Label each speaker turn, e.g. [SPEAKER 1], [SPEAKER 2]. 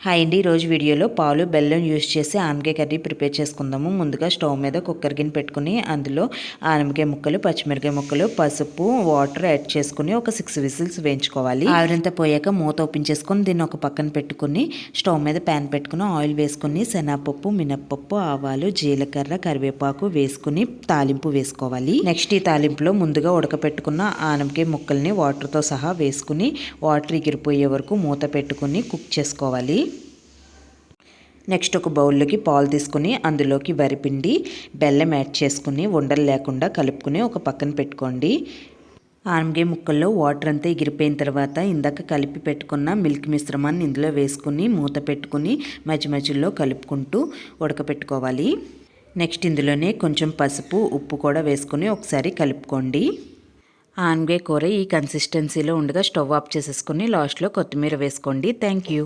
[SPEAKER 1] Hi అండి, ఈరోజు వీడియోలో పాలు బెల్లం యూస్ చేసి ఆనపకాయ కర్రీ ప్రిపేర్ చేసుకుందాము. ముందుగా స్టవ్ మీద కుక్కర్ గిన్నె పెట్టుకుని అందులో ఆనపకాయ ముక్కలు, పచ్చిమిరకాయ ముక్కలు, పసుపు, వాటర్ యాడ్ చేసుకుని ఒక 6 విజిల్స్ వేయించుకోవాలి. ఆవిరంతా పోయాక మూత ఓపెన్ చేసుకుని దీన్ని ఒక పక్కన పెట్టుకుని స్టవ్ మీద ప్యాన్ పెట్టుకుని ఆయిల్ వేసుకుని శనగపప్పు, మినప్పప్పు, ఆవాలు, జీలకర్ర, కరివేపాకు వేసుకుని తాలింపు వేసుకోవాలి. నెక్స్ట్ ఈ తాలింపులో ముందుగా ఉడకపెట్టుకున్న ఆనపకాయ ముక్కల్ని వాటర్తో సహా వేసుకుని వాటర్ ఎగిరిపోయే వరకు మూత పెట్టుకుని కుక్ చేసుకోవాలి. నెక్స్ట్ ఒక బౌల్లోకి పాలు తీసుకుని అందులోకి వరిపిండి, బెల్లం యాడ్ చేసుకుని ఉండలు లేకుండా కలుపుకుని ఒక పక్కన పెట్టుకోండి. ఆనపకాయ ముక్కల్లో వాటర్ అంతా ఎగిరిపోయిన తర్వాత ఇందాక కలిపి పెట్టుకున్న మిల్క్ మిశ్రమాన్ని ఇందులో వేసుకుని మూత పెట్టుకుని మధ్య మధ్యలో కలుపుకుంటూ ఉడకపెట్టుకోవాలి. నెక్స్ట్ ఇందులోనే కొంచెం పసుపు, ఉప్పు కూడా వేసుకుని ఒకసారి కలుపుకోండి. ఆనపకాయ కూర ఈ కన్సిస్టెన్సీలో ఉండగా స్టవ్ ఆఫ్ చేసేసుకుని లాస్ట్లో కొత్తిమీర వేసుకోండి. Thank you.